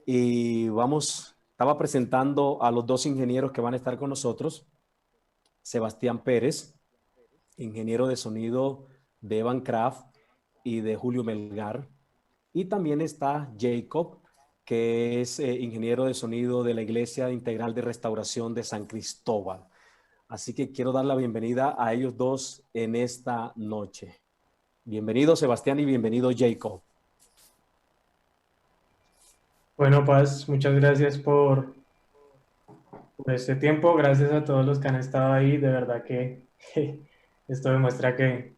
y estaba presentando a los dos ingenieros que van a estar con nosotros. Sebastián Pérez, ingeniero de sonido de Evan Craft y de Julio Melgar. Y también está Jacob, que es ingeniero de sonido de la Iglesia Integral de Restauración de San Cristóbal. Así que quiero dar la bienvenida a ellos dos en esta noche. Bienvenido Sebastián y bienvenido Jacob. Bueno, Paz, muchas gracias por este tiempo. Gracias a todos los que han estado ahí. De verdad que esto demuestra que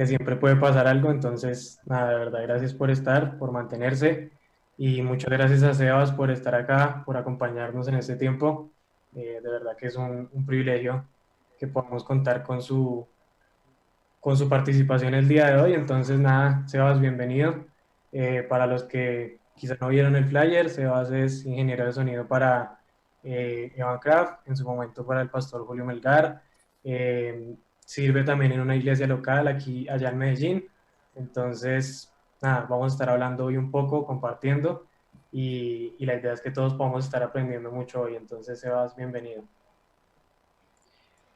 siempre puede pasar algo. Entonces, nada, de verdad, gracias por estar, por mantenerse. Y muchas gracias a Sebas por estar acá, por acompañarnos en este tiempo. De verdad que es un privilegio que podamos contar con su participación el día de hoy. Entonces, nada, Sebas, bienvenido. Para los que quizá no vieron el flyer, Sebas es ingeniero de sonido para Evan Craft, en su momento para el pastor Julio Melgar. Sirve también en una iglesia local aquí, allá en Medellín. Entonces, nada, vamos a estar hablando hoy un poco, compartiendo. Y la idea es que todos podamos estar aprendiendo mucho hoy. Entonces, Sebas, bienvenido.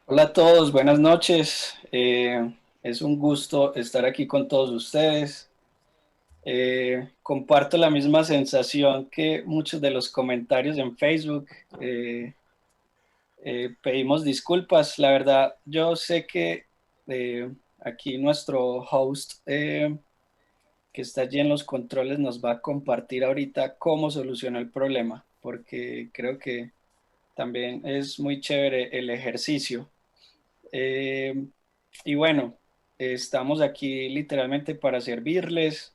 Hola a todos, buenas noches. Es un gusto estar aquí con todos ustedes. Comparto la misma sensación que muchos de los comentarios en Facebook. Pedimos disculpas. La verdad, yo sé que aquí nuestro host que está allí en los controles nos va a compartir ahorita cómo solucionó el problema, porque creo que también es muy chévere el ejercicio. Eh, y bueno, estamos aquí literalmente para servirles.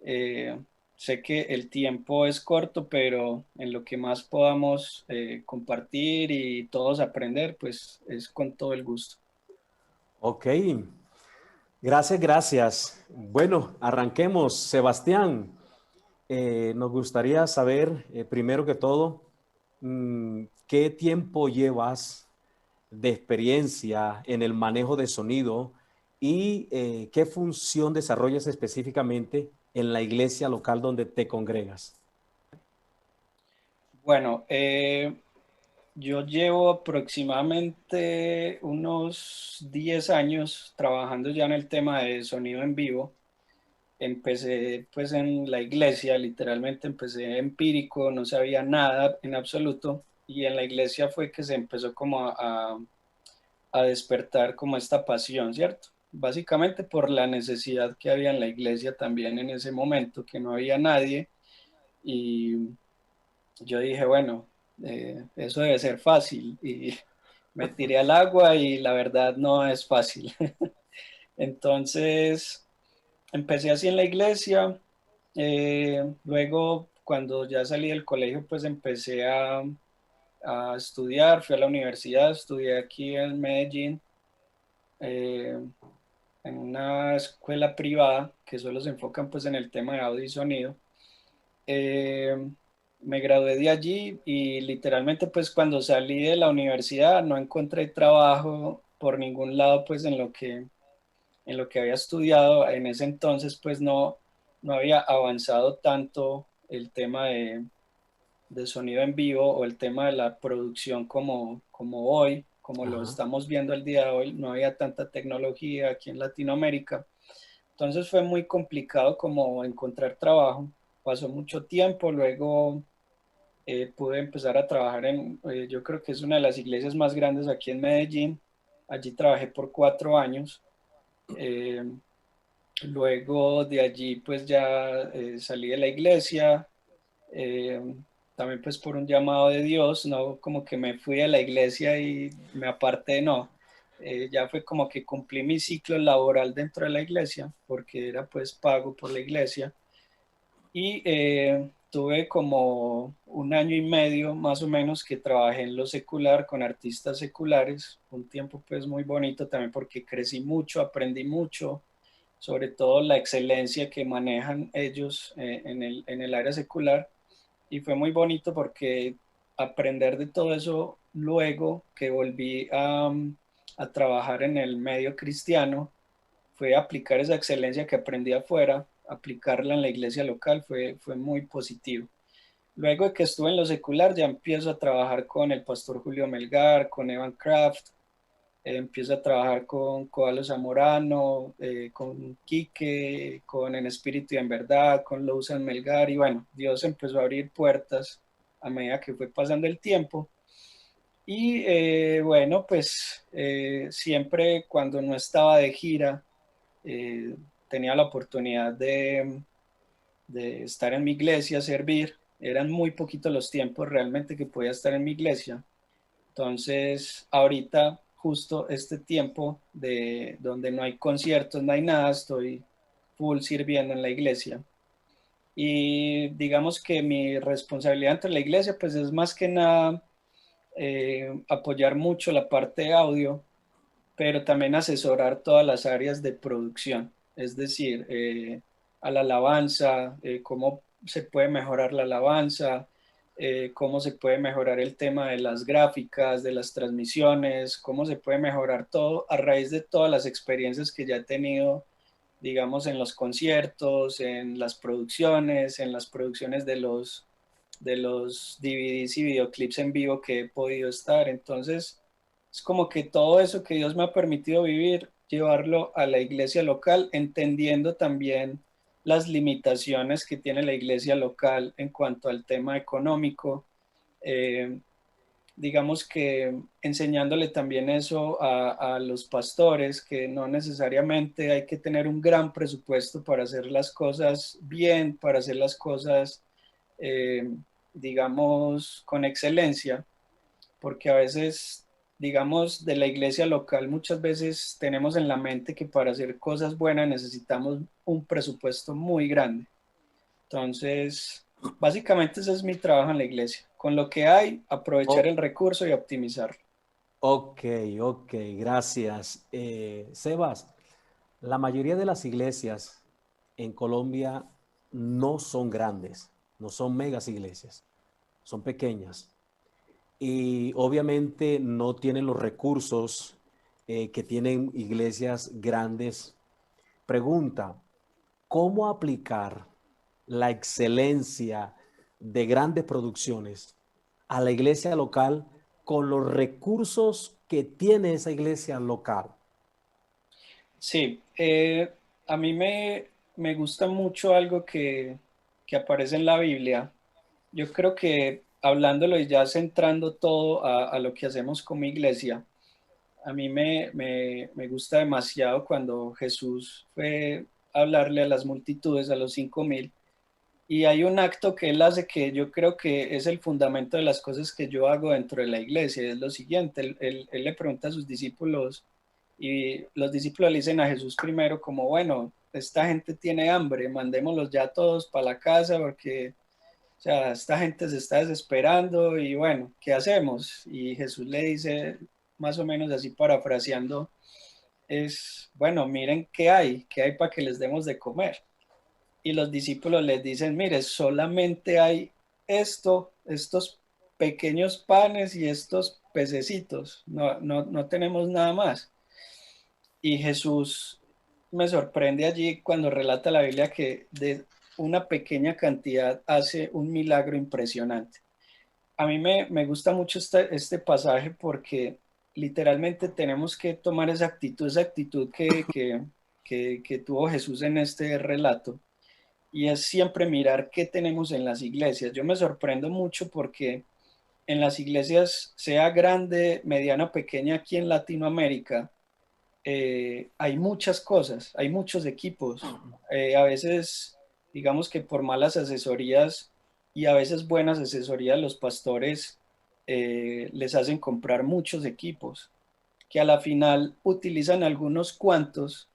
Eh, Sé que el tiempo es corto, pero en lo que más podamos compartir y todos aprender, pues es con todo el gusto. Ok, gracias. Bueno, arranquemos. Sebastián, nos gustaría saber, primero que todo, ¿qué tiempo llevas de experiencia en el manejo de sonido y qué función desarrollas específicamente en la iglesia local donde te congregas? Bueno, yo llevo aproximadamente unos 10 años trabajando ya en el tema de sonido en vivo. Empecé pues en la iglesia, literalmente empecé empírico, no sabía nada en absoluto y en la iglesia fue que se empezó como a despertar como esta pasión, ¿cierto? Básicamente por la necesidad que había en la iglesia también en ese momento, que no había nadie y yo dije, bueno, eso debe ser fácil y me tiré al agua y la verdad no es fácil. Entonces empecé así en la iglesia. Luego, cuando ya salí del colegio, pues empecé a estudiar, fui a la universidad, estudié aquí en Medellín, eh, en una escuela privada que solo se enfocan pues en el tema de audio y sonido. Eh, Me gradué de allí y literalmente pues cuando salí de la universidad no encontré trabajo por ningún lado pues en lo que había estudiado. En ese entonces pues no había avanzado tanto el tema de sonido en vivo o el tema de la producción como hoy, como lo Ajá. estamos viendo el día de hoy. No había tanta tecnología aquí en Latinoamérica. Entonces fue muy complicado como encontrar trabajo. Pasó mucho tiempo, luego pude empezar a trabajar yo creo que es una de las iglesias más grandes aquí en Medellín. Allí trabajé por 4 años. Eh, Luego de allí pues ya salí de la iglesia, eh, también pues por un llamado de Dios, no como que me fui de la iglesia y me aparté, no. Ya fue como que cumplí mi ciclo laboral dentro de la iglesia porque era pues pago por la iglesia y tuve como un año y medio más o menos que trabajé en lo secular con artistas seculares, un tiempo pues muy bonito también porque crecí mucho, aprendí mucho, sobre todo la excelencia que manejan ellos en el área secular. Y fue muy bonito porque aprender de todo eso luego que volví a trabajar en el medio cristiano fue aplicar esa excelencia que aprendí afuera aplicarla en la iglesia local fue muy positivo. Luego de que estuve en lo secular, ya empiezo a trabajar con el pastor Julio Melgar, con Evan Craft, empiezo a trabajar con Coalo Zamorano, con Quique, con En Espíritu y en Verdad, con Lousan Melgar, y bueno, Dios empezó a abrir puertas a medida que fue pasando el tiempo. Y bueno, pues siempre cuando no estaba de gira, eh, tenía la oportunidad de estar en mi iglesia, servir. Eran muy poquitos los tiempos realmente que podía estar en mi iglesia. Entonces, ahorita, justo este tiempo de donde no hay conciertos, no hay nada, estoy full sirviendo en la iglesia. Y digamos que mi responsabilidad entre la iglesia, pues es más que nada apoyar mucho la parte de audio, pero también asesorar todas las áreas de producción, es decir, a la alabanza, cómo se puede mejorar la alabanza, cómo se puede mejorar el tema de las gráficas, de las transmisiones, cómo se puede mejorar todo a raíz de todas las experiencias que ya he tenido, digamos, en los conciertos, en las producciones de los DVDs y videoclips en vivo que he podido estar. Entonces, es como que todo eso que Dios me ha permitido vivir, llevarlo a la iglesia local, entendiendo también las limitaciones que tiene la iglesia local en cuanto al tema económico. Eh, digamos que enseñándole también eso a los pastores, que no necesariamente hay que tener un gran presupuesto para hacer las cosas bien, para hacer las cosas, eh, digamos, con excelencia, porque a veces, digamos, de la iglesia local muchas veces tenemos en la mente que para hacer cosas buenas necesitamos un presupuesto muy grande. Entonces, básicamente ese es mi trabajo en la iglesia. Con lo que hay, aprovechar Oh, el recurso y optimizarlo. ok, ok, gracias. Sebas, la mayoría de las iglesias en Colombia no son grandes, no son megas iglesias, son pequeñas. Y obviamente no tienen los recursos que tienen iglesias grandes. Pregunta, ¿cómo aplicar la excelencia de grandes producciones a la iglesia local con los recursos que tiene esa iglesia local? Sí, a mí me gusta mucho algo que aparece en la Biblia. Yo creo que hablándolo y ya centrando todo a lo que hacemos como iglesia, a mí me gusta demasiado cuando Jesús fue a hablarle a las multitudes, a los 5.000, y hay un acto que él hace que yo creo que es el fundamento de las cosas que yo hago dentro de la iglesia. Es lo siguiente, él le pregunta a sus discípulos y los discípulos le dicen a Jesús primero como, bueno, esta gente tiene hambre, mandémoslos ya todos para la casa porque, o sea, esta gente se está desesperando y bueno, ¿qué hacemos? Y Jesús le dice, más o menos así parafraseando, es, bueno, miren qué hay para que les demos de comer. Y los discípulos les dicen, mire, solamente hay estos pequeños panes y estos pececitos, no tenemos nada más. Y Jesús me sorprende allí cuando relata la Biblia que de una pequeña cantidad hace un milagro impresionante. A mí me gusta mucho este pasaje porque literalmente tenemos que tomar esa actitud que tuvo Jesús en este relato, y es siempre mirar qué tenemos en las iglesias. Yo me sorprendo mucho porque en las iglesias, sea grande, mediana, pequeña, aquí en Latinoamérica, hay muchas cosas, hay muchos equipos. A veces, digamos que por malas asesorías y a veces buenas asesorías, los pastores les hacen comprar muchos equipos que a la final utilizan algunos cuantos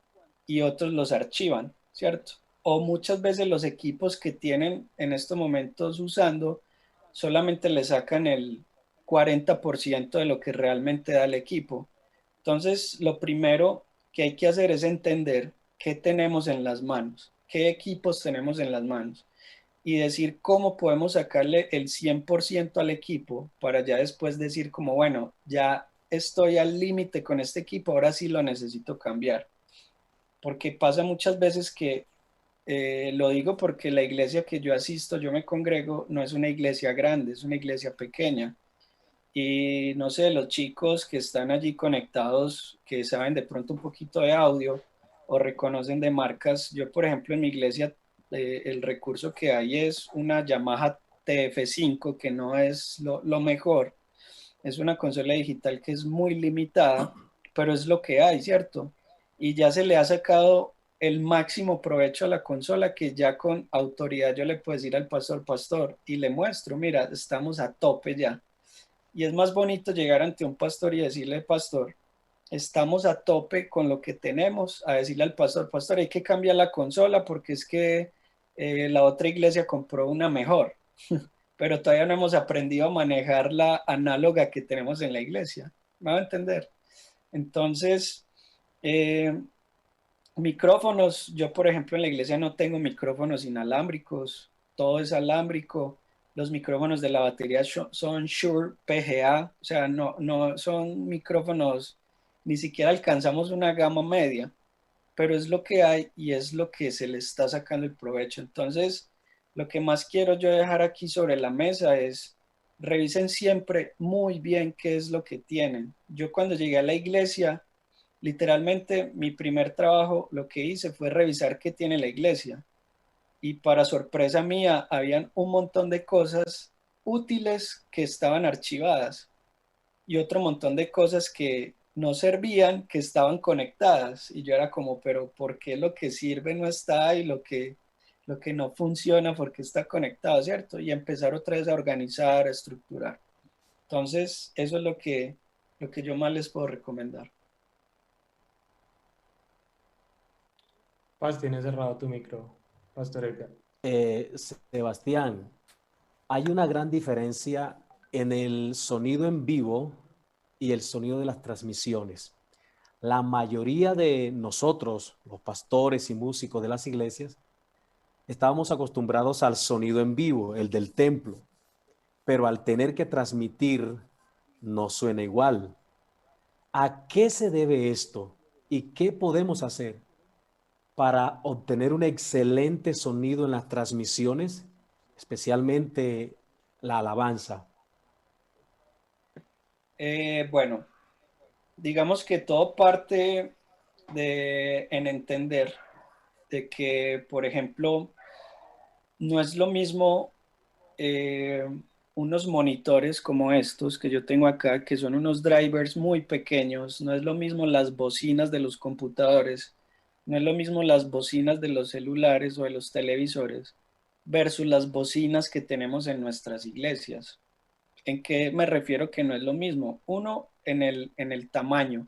y otros los archivan, ¿cierto? O muchas veces los equipos que tienen en estos momentos usando solamente le sacan el 40% de lo que realmente da el equipo. Entonces, lo primero que hay que hacer es entender qué tenemos en las manos, qué equipos tenemos en las manos y decir cómo podemos sacarle el 100% al equipo para ya después decir como, bueno, ya estoy al límite con este equipo, ahora sí lo necesito cambiar. Porque pasa muchas veces que Lo digo porque la iglesia que yo asisto, yo me congrego, no es una iglesia grande, es una iglesia pequeña. Y no sé, los chicos que están allí conectados, que saben de pronto un poquito de audio o reconocen de marcas, yo por ejemplo en mi iglesia el recurso que hay es una Yamaha TF5, que no es lo mejor, es una consola digital que es muy limitada, pero es lo que hay, ¿cierto? Y ya se le ha sacado el máximo provecho a la consola, que ya con autoridad yo le puedo decir al pastor, pastor, y le muestro, mira, estamos a tope ya. Y es más bonito llegar ante un pastor y decirle, pastor, estamos a tope con lo que tenemos, a decirle al pastor, pastor, hay que cambiar la consola porque es que la otra iglesia compró una mejor, pero todavía no hemos aprendido a manejar la análoga que tenemos en la iglesia. ¿Me va a entender? Entonces, eh, micrófonos, yo por ejemplo en la iglesia no tengo micrófonos inalámbricos, todo es alámbrico. Los micrófonos de la batería son Shure PGA, o sea, no son micrófonos, ni siquiera alcanzamos una gama media, pero es lo que hay y es lo que se le está sacando el provecho. Entonces, lo que más quiero yo dejar aquí sobre la mesa es, revisen siempre muy bien qué es lo que tienen. Yo cuando llegué a la iglesia, literalmente mi primer trabajo, lo que hice fue revisar qué tiene la iglesia. Y para sorpresa mía, habían un montón de cosas útiles que estaban archivadas y otro montón de cosas que no servían, que estaban conectadas. Y yo era como, pero ¿por qué lo que sirve no está y lo que no funciona, por qué está conectado, ¿cierto? Y empezar otra vez a organizar, a estructurar. Entonces, eso es lo que yo más les puedo recomendar. Paz, tienes cerrado tu micro, Pastor Edgar. Sebastián, hay una gran diferencia en el sonido en vivo y el sonido de las transmisiones. La mayoría de nosotros, los pastores y músicos de las iglesias, estábamos acostumbrados al sonido en vivo, el del templo, pero al tener que transmitir no suena igual. ¿A qué se debe esto y qué podemos hacer para obtener un excelente sonido en las transmisiones, especialmente la alabanza? Bueno, digamos que todo parte en entender de que, por ejemplo, no es lo mismo eh, unos monitores como estos que yo tengo acá, que son unos drivers muy pequeños, no es lo mismo las bocinas de los computadores, no es lo mismo las bocinas de los celulares o de los televisores versus las bocinas que tenemos en nuestras iglesias. ¿En qué me refiero que no es lo mismo? Uno, en el tamaño.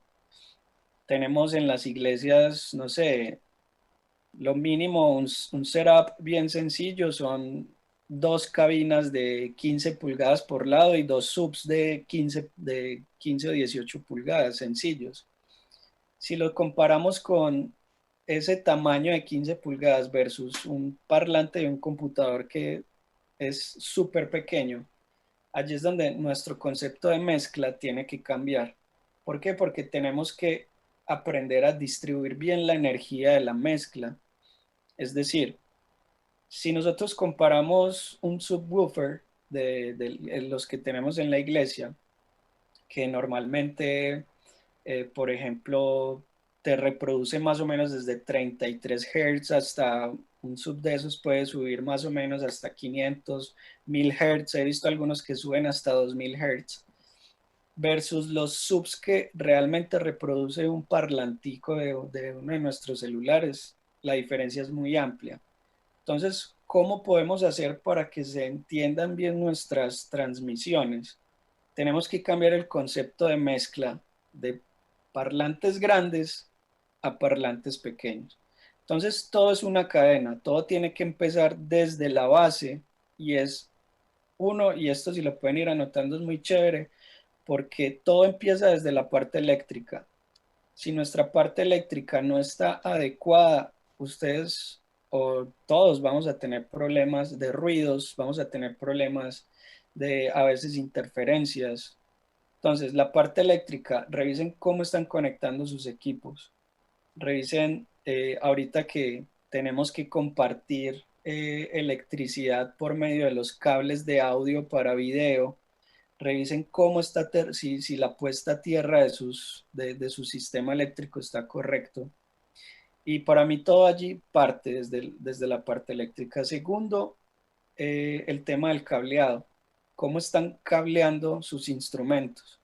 Tenemos en las iglesias, no sé, lo mínimo, un setup bien sencillo son dos cabinas de 15 pulgadas por lado y dos subs de 15 o 18 pulgadas sencillos. Si lo comparamos con ese tamaño de 15 pulgadas versus un parlante de un computador que es súper pequeño, allí es donde nuestro concepto de mezcla tiene que cambiar. ¿Por qué? Porque tenemos que aprender a distribuir bien la energía de la mezcla. Es decir, si nosotros comparamos un subwoofer de los que tenemos en la iglesia, que normalmente, por ejemplo, te reproduce más o menos desde 33 Hz hasta un sub de esos puede subir más o menos hasta 500, 1000 Hz. He visto algunos que suben hasta 2000 Hz versus los subs que realmente reproduce un parlantico de uno de nuestros celulares. La diferencia es muy amplia. Entonces, ¿cómo podemos hacer para que se entiendan bien nuestras transmisiones? Tenemos que cambiar el concepto de mezcla de parlantes grandes a parlantes pequeños. Entonces, todo es una cadena, todo tiene que empezar desde la base y es uno, y esto si lo pueden ir anotando es muy chévere, porque todo empieza desde la parte eléctrica. Si nuestra parte eléctrica no está adecuada, ustedes o todos vamos a tener problemas de ruidos, vamos a tener problemas de a veces interferencias. Entonces, la parte eléctrica, revisen cómo están conectando sus equipos. Revisen ahorita que tenemos que compartir electricidad por medio de los cables de audio para video. Revisen cómo está, si la puesta a tierra de su sistema eléctrico está correcto. Y para mí todo allí parte desde la parte eléctrica. Segundo, el tema del cableado. ¿Cómo están cableando sus instrumentos?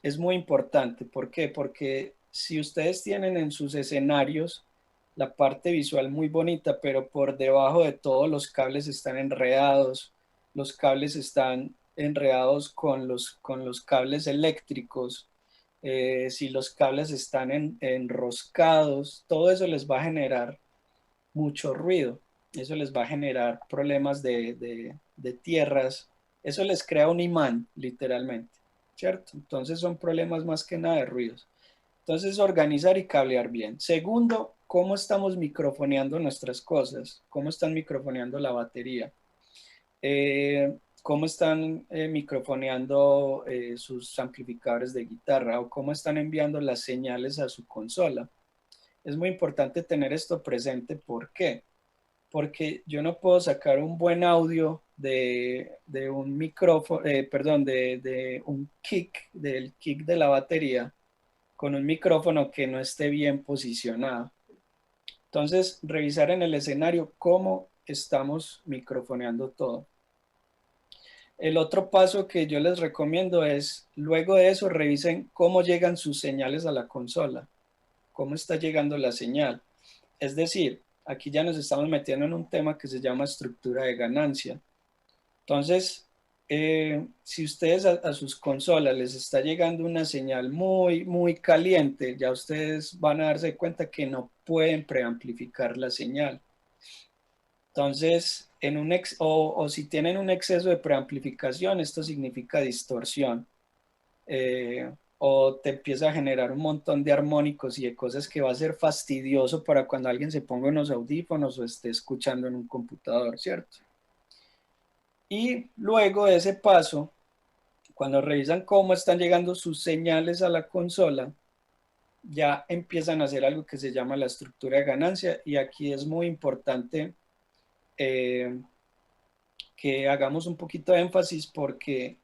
Es muy importante. ¿Por qué? Porque si ustedes tienen en sus escenarios la parte visual muy bonita, pero por debajo de todos los cables están enredados, los cables están enredados con los cables eléctricos, si los cables están enroscados, todo eso les va a generar mucho ruido, eso les va a generar problemas de tierras, eso les crea un imán, literalmente, ¿cierto? Entonces son problemas más que nada de ruidos. Entonces, organizar y cablear bien. Segundo, ¿cómo estamos microfoneando nuestras cosas? ¿Cómo están microfoneando la batería? ¿Cómo están microfoneando sus amplificadores de guitarra? ¿O cómo están enviando las señales a su consola? Es muy importante tener esto presente. ¿Por qué? Porque yo no puedo sacar un buen audio de un micrófono, perdón, de un kick, del kick de la batería, con un micrófono que no esté bien posicionado. Entonces, revisar en el escenario cómo estamos microfoneando todo. El otro paso que yo les recomiendo es, luego de eso, revisen cómo llegan sus señales a la consola, cómo está llegando la señal. Es decir, aquí ya nos estamos metiendo en un tema que se llama estructura de ganancia. Entonces, si ustedes a sus consolas les está llegando una señal muy caliente, ya ustedes van a darse cuenta que no pueden preamplificar la señal. Entonces, o si tienen un exceso de preamplificación, esto significa distorsión. O te empieza a generar un montón de armónicos y de cosas que va a ser fastidioso para cuando alguien se ponga unos audífonos o esté escuchando en un computador, ¿cierto? Y luego de ese paso, cuando revisan cómo están llegando sus señales a la consola, ya empiezan a hacer algo que se llama la estructura de ganancia, y aquí es muy importante que hagamos un poquito de énfasis porque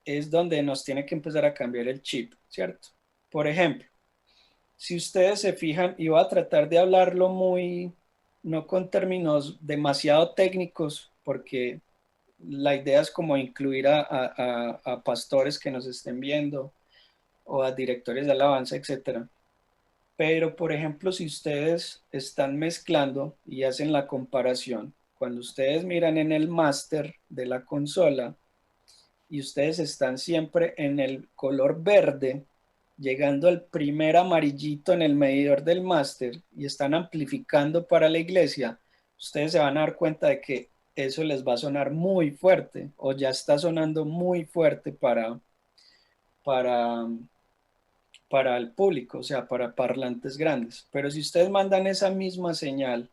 es donde nos tiene que empezar a cambiar el chip, ¿cierto? Por ejemplo, si ustedes se fijan, y voy a tratar de hablarlo no con términos demasiado técnicos, porque la idea es como incluir a pastores que nos estén viendo o a directores de alabanza, etcétera. Pero, por ejemplo, si ustedes están mezclando y hacen la comparación, cuando ustedes miran en el máster de la consola y ustedes están siempre en el color verde, llegando al primer amarillito en el medidor del máster y están amplificando para la iglesia, ustedes se van a dar cuenta de que eso les va a sonar muy fuerte o ya está sonando muy fuerte para el público, o sea, para parlantes grandes. Pero si ustedes mandan esa misma señal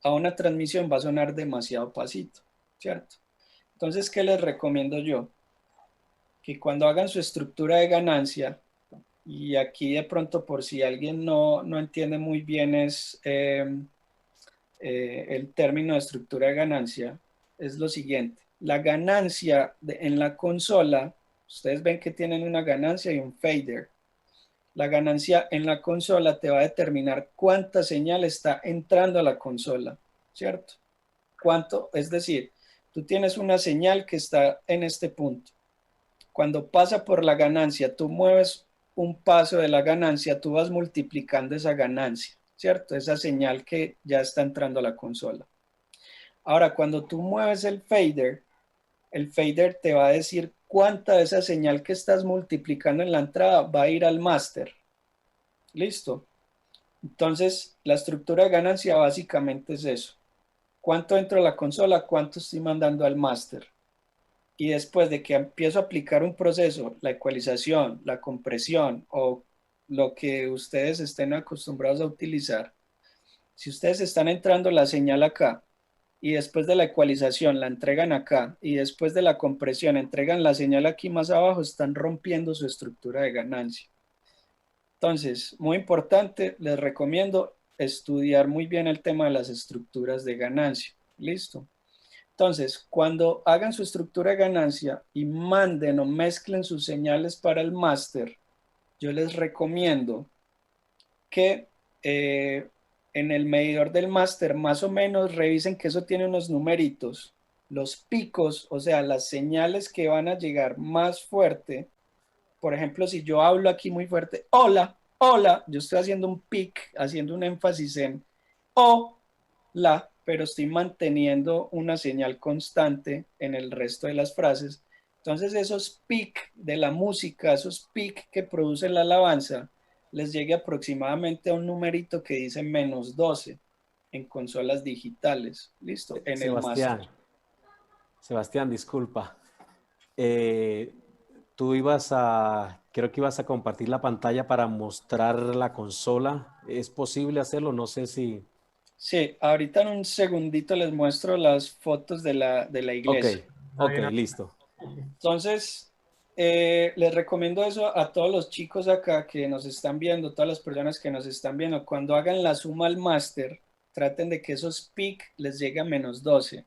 a una transmisión, va a sonar demasiado pasito, ¿cierto? Entonces, ¿qué les recomiendo yo? Que cuando hagan su estructura de ganancia, y aquí de pronto por si alguien no entiende muy bien es el término de estructura de ganancia, es lo siguiente. La ganancia en la consola, ustedes ven que tienen una ganancia y un fader. La ganancia en la consola te va a determinar cuánta señal está entrando a la consola, ¿cierto? ¿Cuánto? Es decir, tú tienes una señal que está en este punto. Cuando pasa por la ganancia, tú mueves un paso de la ganancia, tú vas multiplicando esa ganancia, ¿cierto? Esa señal que ya está entrando a la consola. Ahora, cuando tú mueves el fader te va a decir cuánta de esa señal que estás multiplicando en la entrada va a ir al máster. ¿Listo? Entonces, la estructura de ganancia básicamente es eso. ¿Cuánto entra a la consola? ¿Cuánto estoy mandando al máster? Y después de que empiezo a aplicar un proceso, la ecualización, la compresión o lo que ustedes estén acostumbrados a utilizar, si ustedes están entrando la señal acá y después de la ecualización la entregan acá y después de la compresión entregan la señal aquí más abajo, están rompiendo su estructura de ganancia. Entonces, muy importante, les recomiendo estudiar muy bien el tema de las estructuras de ganancia. ¿Listo? Entonces, cuando hagan su estructura de ganancia y manden o mezclen sus señales para el máster, yo les recomiendo que en el medidor del máster más o menos revisen que eso tiene unos numeritos. Los picos, o sea, las señales que van a llegar más fuerte. Por ejemplo, si yo hablo aquí muy fuerte, hola, hola, yo estoy haciendo un pic, haciendo un énfasis en hola, pero estoy manteniendo una señal constante en el resto de las frases. Entonces esos pic de la música, esos pic que produce la alabanza, les llegue aproximadamente a un numerito que dice -12 en consolas digitales. Listo, en el Sebastián, máster. Sebastián, disculpa. Eh, Tú creo que ibas a compartir la pantalla para mostrar la consola. ¿Es posible hacerlo? No sé si... Sí, ahorita en un segundito les muestro las fotos de la Ok, iglesia. Está ok, bien. listo. Entonces, les recomiendo eso a todos los chicos acá que nos están viendo, todas las personas que nos están viendo. Cuando hagan la suma al máster, traten de que esos peak les llegue a -12.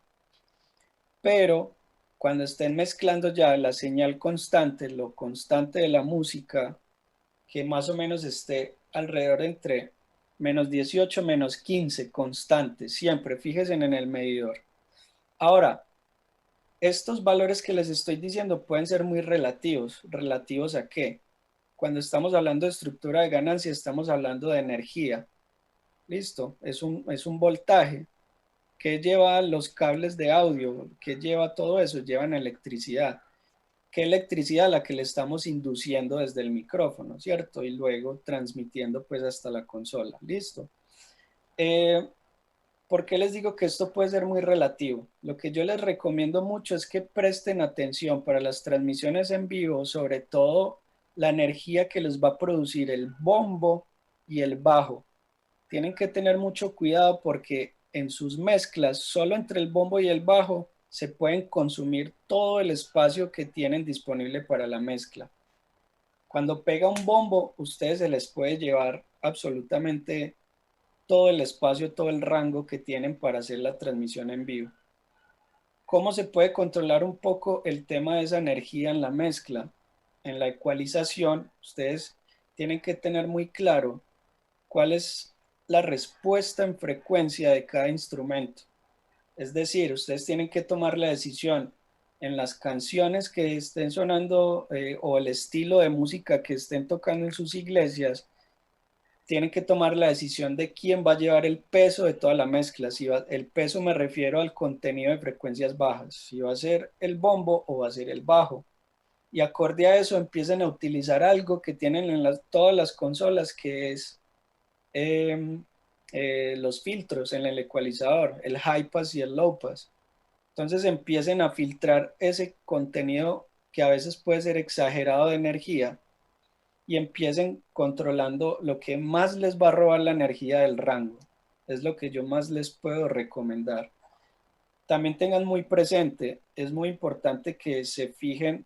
Pero cuando estén mezclando ya la señal constante, lo constante de la música, que más o menos esté alrededor entre -18, -15, constante, siempre, fíjense en el medidor. Ahora, estos valores que les estoy diciendo pueden ser muy relativos. ¿Relativos a qué? Cuando estamos hablando de estructura de ganancia, estamos hablando de energía. ¿Listo? Es un voltaje. ¿Qué lleva los cables de audio? ¿Qué lleva todo eso? Llevan electricidad. ¿Qué electricidad? La que le estamos induciendo desde el micrófono, ¿cierto? Y luego transmitiendo pues hasta la consola. ¿Listo? Eh, ¿Por qué les digo que esto puede ser muy relativo? Lo que yo les recomiendo mucho es que presten atención para las transmisiones en vivo, sobre todo la energía que les va a producir el bombo y el bajo. Tienen que tener mucho cuidado porque en sus mezclas, solo entre el bombo y el bajo, se pueden consumir todo el espacio que tienen disponible para la mezcla. Cuando pega un bombo, ustedes se les puede llevar absolutamente todo el espacio, todo el rango que tienen para hacer la transmisión en vivo. ¿Cómo se puede controlar un poco el tema de esa energía en la mezcla? En la ecualización, ustedes tienen que tener muy claro cuál es la respuesta en frecuencia de cada instrumento. Es decir, ustedes tienen que tomar la decisión en las canciones que estén sonando o el estilo de música que estén tocando en sus iglesias, tienen que tomar la decisión de quién va a llevar el peso de toda la mezcla. Si va, el peso me refiero al contenido de frecuencias bajas, si va a ser el bombo o va a ser el bajo. Y acorde a eso empiezan a utilizar algo que tienen en todas las consolas, que es los filtros en el ecualizador, el high pass y el low pass. Entonces empiecen a filtrar ese contenido que a veces puede ser exagerado de energía y empiecen controlando lo que más les va a robar la energía del rango. Es lo que yo más les puedo recomendar. También tengan muy presente, es muy importante que se fijen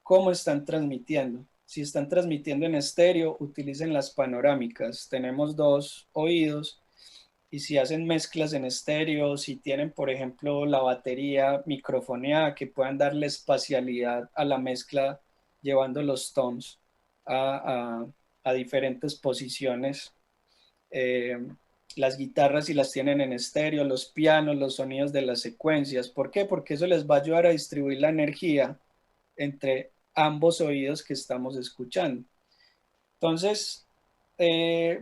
cómo están transmitiendo. Si están transmitiendo en estéreo, utilicen las panorámicas. Tenemos dos oídos y si hacen mezclas en estéreo, si tienen, por ejemplo, la batería microfoneada, que puedan darle espacialidad a la mezcla llevando los toms a diferentes posiciones. Eh, las guitarras si las tienen en estéreo, los pianos, los sonidos de las secuencias. ¿Por qué? Porque eso les va a ayudar a distribuir la energía entre ambos oídos que estamos escuchando. Entonces,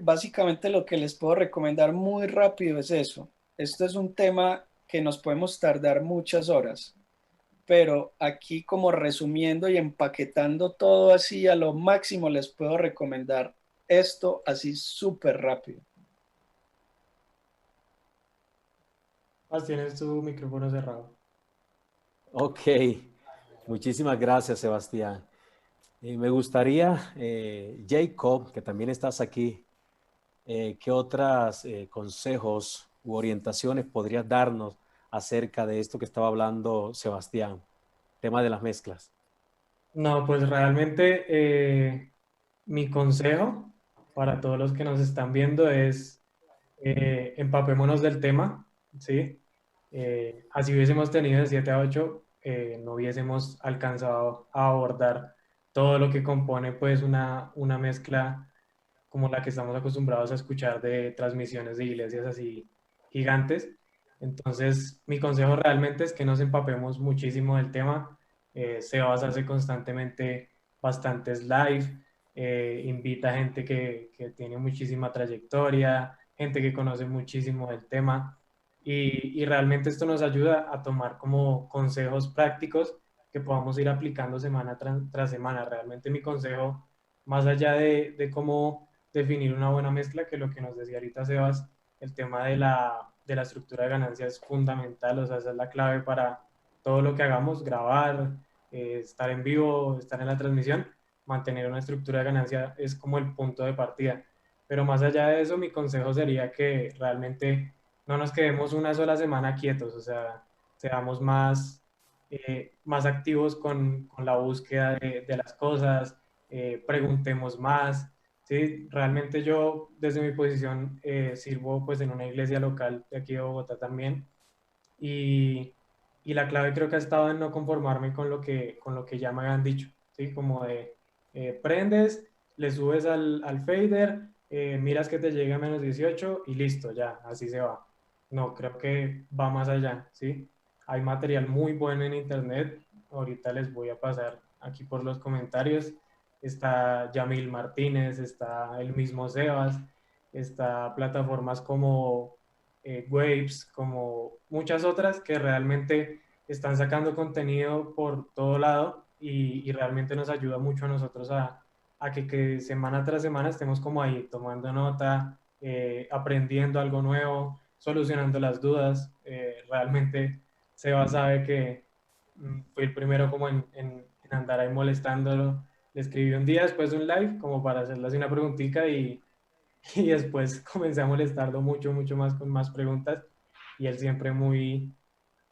básicamente lo que les puedo recomendar muy rápido es eso. Esto es un tema que nos podemos tardar muchas horas, pero aquí como resumiendo y empaquetando todo así a lo máximo les puedo recomendar esto así súper rápido. Tienes tu micrófono cerrado. Ok, muchísimas gracias, Sebastián. Me gustaría, Jacob, que también estás aquí, ¿qué otros consejos u orientaciones podrías darnos acerca de esto que estaba hablando Sebastián, tema de las mezclas? No, pues realmente mi consejo para todos los que nos están viendo es empapémonos del tema, ¿sí? Así hubiésemos tenido de 7 a 8, no hubiésemos alcanzado a abordar todo lo que compone pues una mezcla como la que estamos acostumbrados a escuchar de transmisiones de iglesias así gigantes. Entonces, mi consejo realmente es que nos empapemos muchísimo del tema. Sebas hace constantemente bastantes live, invita gente que tiene muchísima trayectoria, gente que conoce muchísimo del tema y realmente esto nos ayuda a tomar como consejos prácticos que podamos ir aplicando semana tras semana. Realmente mi consejo, más allá de cómo definir una buena mezcla, que lo que nos decía ahorita Sebas, el tema de la estructura de ganancia es fundamental, o sea, esa es la clave para todo lo que hagamos, grabar, estar en vivo, estar en la transmisión, mantener una estructura de ganancia es como el punto de partida. Pero más allá de eso, mi consejo sería que realmente no nos quedemos una sola semana quietos, o sea, seamos más activos con la búsqueda de las cosas, preguntemos más. Sí, realmente yo desde mi posición sirvo pues en una iglesia local de aquí de Bogotá también y, y la clave creo que ha estado en no conformarme con lo que ya me han dicho, ¿sí? Como de prendes, le subes al fader, miras que te llegue a -18 y listo, ya, así se va. No, creo que va más allá, ¿sí? Hay material muy bueno en internet, ahorita les voy a pasar aquí por los comentarios. Está Yamil Martínez, está el mismo Sebas, está plataformas como Waves, como muchas otras que realmente están sacando contenido por todo lado y realmente nos ayuda mucho a nosotros a que semana tras semana estemos como ahí tomando nota, aprendiendo algo nuevo, solucionando las dudas. Realmente Seba sabe que fui el primero como en andar ahí molestándolo. Le escribí un día después de un live como para hacerle así una preguntita y después comencé a molestarlo mucho, mucho más con más preguntas y él siempre muy,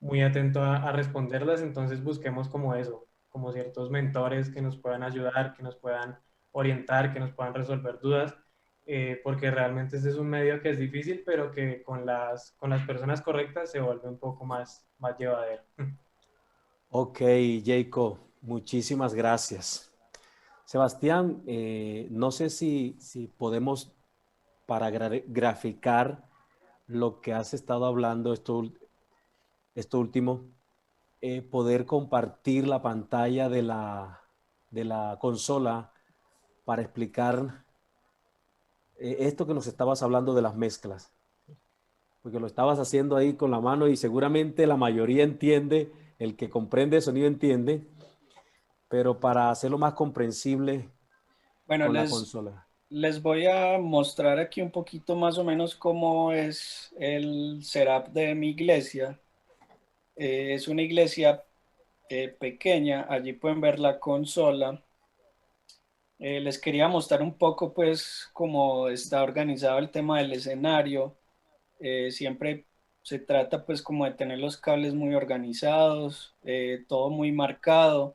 muy atento a responderlas. Entonces busquemos como eso, como ciertos mentores que nos puedan ayudar, que nos puedan orientar, que nos puedan resolver dudas, porque realmente este es un medio que es difícil, pero que con las personas correctas se vuelve un poco más llevadero. Ok, Jacob, muchísimas gracias. Sebastián, no sé si podemos, para graficar lo que has estado hablando esto último, poder compartir la pantalla de la consola para explicar esto que nos estabas hablando de las mezclas, porque lo estabas haciendo ahí con la mano y seguramente la mayoría entiende, el que comprende el sonido entiende, pero para hacerlo más comprensible Bueno, con la consola. les voy a mostrar aquí un poquito más o menos cómo es el setup de mi iglesia. Es una iglesia pequeña, allí pueden ver la consola. Les quería mostrar un poco pues cómo está organizado el tema del escenario. Siempre se trata pues como de tener los cables muy organizados, todo muy marcado.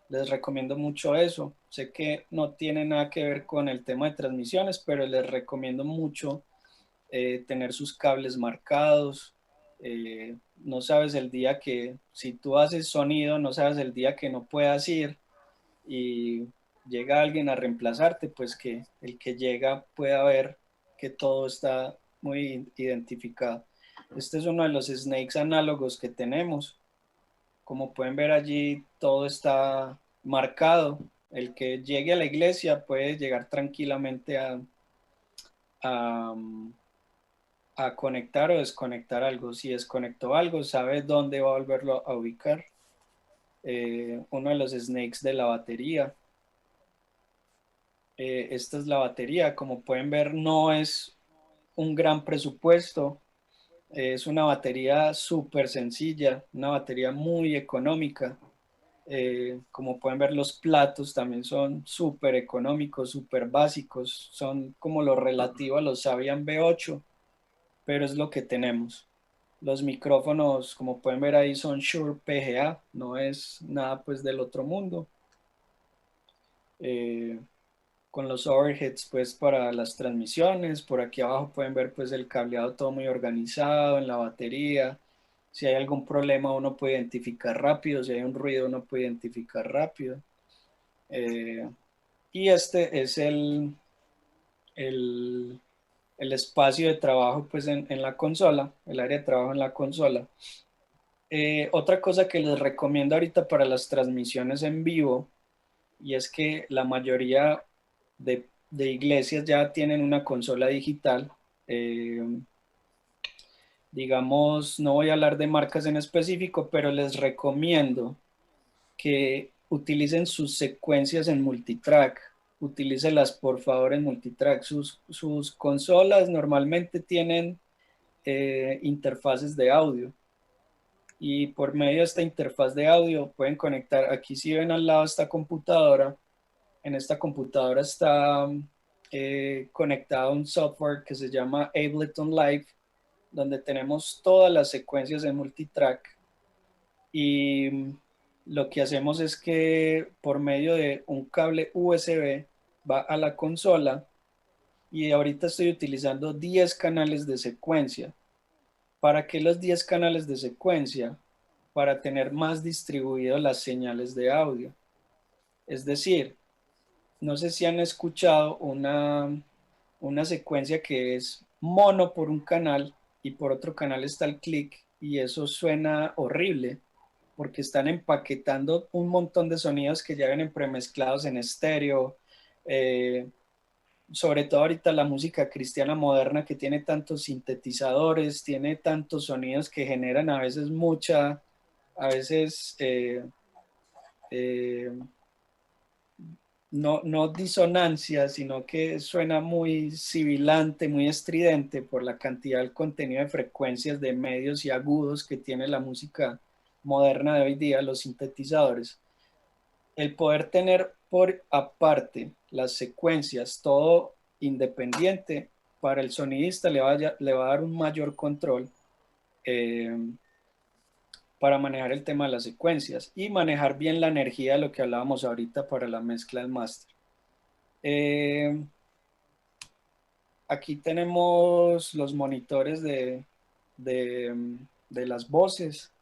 Les recomiendo mucho eso. Sé que no tiene nada que ver con el tema de transmisiones, pero les recomiendo mucho tener sus cables marcados. No sabes el día que, si tú haces sonido, no sabes el día que no puedas ir y llega alguien a reemplazarte, pues que el que llega pueda ver que todo está muy identificado. Este es uno de los snakes análogos que tenemos. Como pueden ver allí, todo está marcado. El que llegue a la iglesia puede llegar tranquilamente a, a conectar o desconectar algo. Si desconectó algo, sabe dónde va a volverlo a ubicar. Uno de los snakes de la batería. Esta es la batería. Como pueden ver, no es un gran presupuesto. Es una batería súper sencilla, una batería muy económica. Como pueden ver, los platos también son súper económicos, súper básicos. Son como lo relativo a los Sabian B8, pero es lo que tenemos. Los micrófonos, como pueden ver ahí, son Shure PGA, no es nada pues del otro mundo. Eh, con los overheads pues para las transmisiones. Por aquí abajo pueden ver pues el cableado todo muy organizado en la batería. Si hay algún problema uno puede identificar rápido, si hay un ruido uno puede identificar rápido. Y este es el, el espacio de trabajo pues en la consola, el área de trabajo en la consola. Otra cosa que les recomiendo ahorita para las transmisiones en vivo, y es que la mayoría de iglesias ya tienen una consola digital. Digamos, no voy a hablar de marcas en específico, pero les recomiendo que utilicen sus secuencias en multitrack. Utilícelas por favor en multitrack. Sus consolas normalmente tienen interfaces de audio, y por medio de esta interfaz de audio pueden conectar. Aquí si ven al lado esta computadora, en esta computadora está conectado un software que se llama Ableton Live, donde tenemos todas las secuencias en multitrack, y lo que hacemos es que por medio de un cable USB va a la consola, y ahorita estoy utilizando 10 canales de secuencia. ¿Para qué los 10 canales de secuencia? Para tener más distribuidas las señales de audio. Es decir, no sé si han escuchado una secuencia que es mono por un canal y por otro canal está el clic, y eso suena horrible porque están empaquetando un montón de sonidos que ya vienen premezclados en estéreo. Sobre todo ahorita la música cristiana moderna, que tiene tantos sintetizadores, tiene tantos sonidos que generan a veces a veces eh, no disonancia, sino que suena muy sibilante, muy estridente por la cantidad del contenido de frecuencias, de medios y agudos que tiene la música moderna de hoy día, los sintetizadores. El poder tener por aparte las secuencias, todo independiente, para el sonidista le va a dar un mayor control eh, para manejar el tema de las secuencias y manejar bien la energía de lo que hablábamos ahorita para la mezcla del máster. Aquí tenemos los monitores de las voces.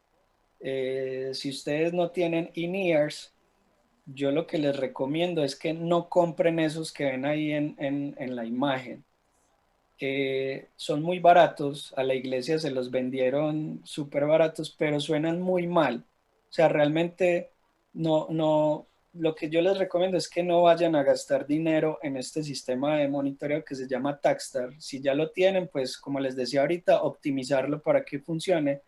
Si ustedes no tienen in-ears, yo lo que les recomiendo es que no compren esos que ven ahí en la imagen. Son muy baratos, a la iglesia se los vendieron súper baratos, pero suenan muy mal. O sea, realmente lo que yo les recomiendo es que no vayan a gastar dinero en este sistema de monitoreo que se llama Takstar. Si ya lo tienen, pues como les decía ahorita, optimizarlo para que funcione,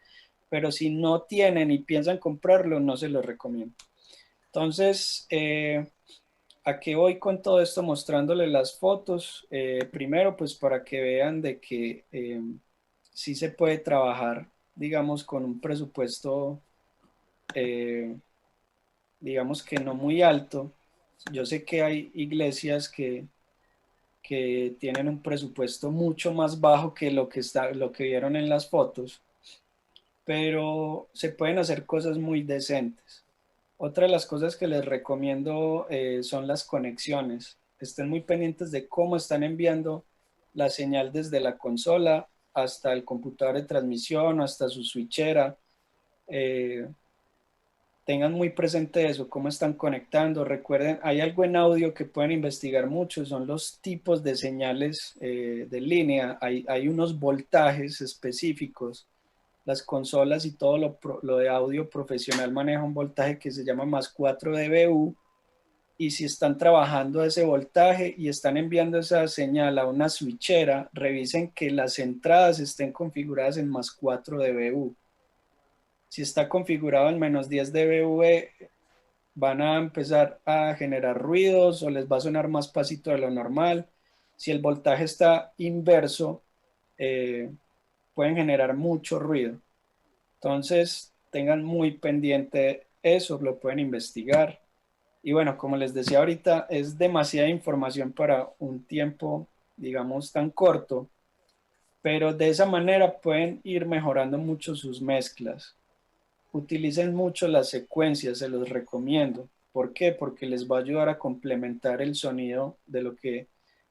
pero si no tienen y piensan comprarlo, no se los recomiendo. Entonces, ¿a qué voy con todo esto mostrándoles las fotos? Primero, pues para que vean de que sí se puede trabajar, digamos, con un presupuesto, eh, digamos que no muy alto. Yo sé que hay iglesias que tienen un presupuesto mucho más bajo que lo que vieron en las fotos, pero se pueden hacer cosas muy decentes. Otra de las cosas que les recomiendo son las conexiones. Estén muy pendientes de cómo están enviando la señal desde la consola hasta el computador de transmisión o hasta su switchera. Eh, Tengan muy presente eso, cómo están conectando. Recuerden, hay algo en audio que pueden investigar mucho, son los tipos de señales de línea. Hay unos voltajes específicos. Las consolas y todo lo de audio profesional maneja un voltaje que se llama más 4 dBu, y si están trabajando a ese voltaje y están enviando esa señal a una switchera, revisen que las entradas estén configuradas en más 4 dBu. Si está configurado en menos 10 dBu, van a empezar a generar ruidos o les va a sonar más pasito de lo normal. Si el voltaje está inverso, pueden generar mucho ruido. Entonces, tengan muy pendiente eso, lo pueden investigar. Y bueno, como les decía ahorita, es demasiada información para un tiempo, digamos, tan corto, pero de esa manera pueden ir mejorando mucho sus mezclas. Utilicen mucho las secuencias, se los recomiendo. ¿Por qué? Porque les va a ayudar a complementar el sonido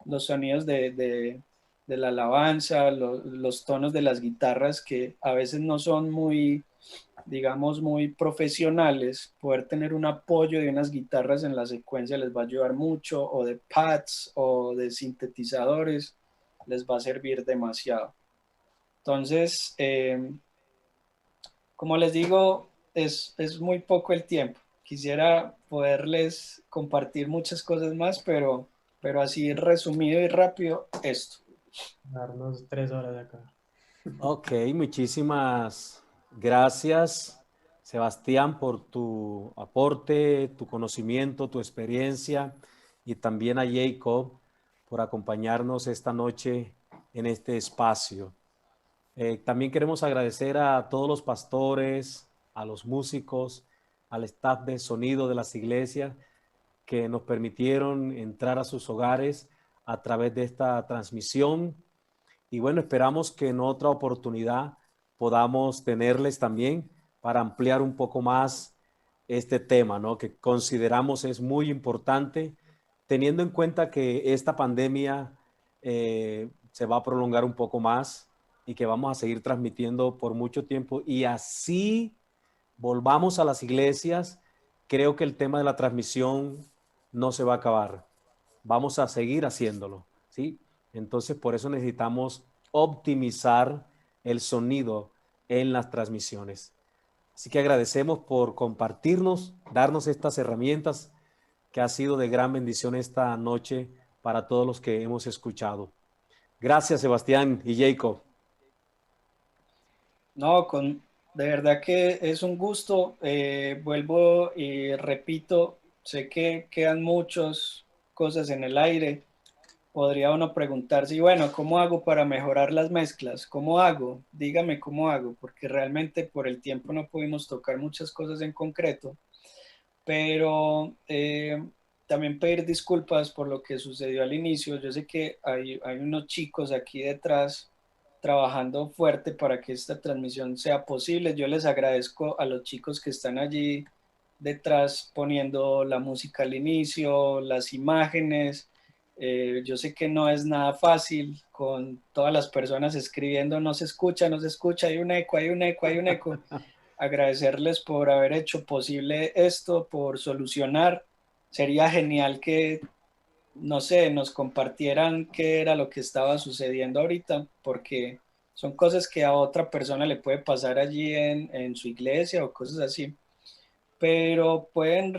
los sonidos de la alabanza, los tonos de las guitarras que a veces no son muy, digamos, muy profesionales. Poder tener un apoyo de unas guitarras en la secuencia les va a ayudar mucho, o de pads o de sintetizadores, les va a servir demasiado. Entonces, como les digo, es muy poco el tiempo. Quisiera poderles compartir muchas cosas más, pero así resumido y rápido, esto. Darnos 3 horas acá. Ok, muchísimas gracias, Sebastián, por tu aporte, tu conocimiento, tu experiencia y también a Jacob por acompañarnos esta noche en este espacio. También queremos agradecer a todos los pastores, a los músicos, al staff de sonido de las iglesias que nos permitieron entrar a sus hogares a través de esta transmisión. Y bueno, esperamos que en otra oportunidad podamos tenerles también para ampliar un poco más este tema, ¿no? Que consideramos es muy importante, teniendo en cuenta que esta pandemia se va a prolongar un poco más y que vamos a seguir transmitiendo por mucho tiempo y así volvamos a las iglesias. Creo que el tema de la transmisión no se va a acabar. Vamos a seguir haciéndolo, ¿sí? Entonces, por eso necesitamos optimizar el sonido en las transmisiones. Así que agradecemos por compartirnos, darnos estas herramientas que ha sido de gran bendición esta noche para todos los que hemos escuchado. Gracias, Sebastián y Jacob. No, de verdad que es un gusto. Vuelvo y repito, sé que quedan muchas cosas en el aire. Podría uno preguntarse, y bueno, ¿cómo hago para mejorar las mezclas? ¿Cómo hago? Dígame cómo hago, porque realmente por el tiempo no pudimos tocar muchas cosas en concreto, pero también pedir disculpas por lo que sucedió al inicio. Yo sé que hay unos chicos aquí detrás trabajando fuerte para que esta transmisión sea posible. Yo les agradezco a los chicos que están allí detrás poniendo la música al inicio, las imágenes. Yo sé que no es nada fácil con todas las personas escribiendo, no se escucha, no se escucha, hay un eco, hay un eco, hay un eco. Agradecerles por haber hecho posible esto, por solucionar. Sería genial que, no sé, nos compartieran qué era lo que estaba sucediendo ahorita, porque son cosas que a otra persona le puede pasar allí en su iglesia o cosas así. Pero pueden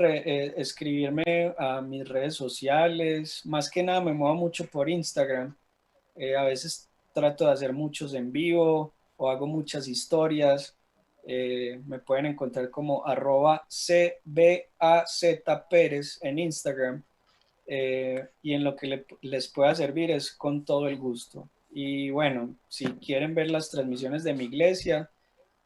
escribirme a mis redes sociales. Más que nada me muevo mucho por Instagram. A veces trato de hacer muchos en vivo o hago muchas historias. Me pueden encontrar como @cbazpérez en Instagram. Y en lo que les pueda servir es con todo el gusto. Y bueno, si quieren ver las transmisiones de mi iglesia,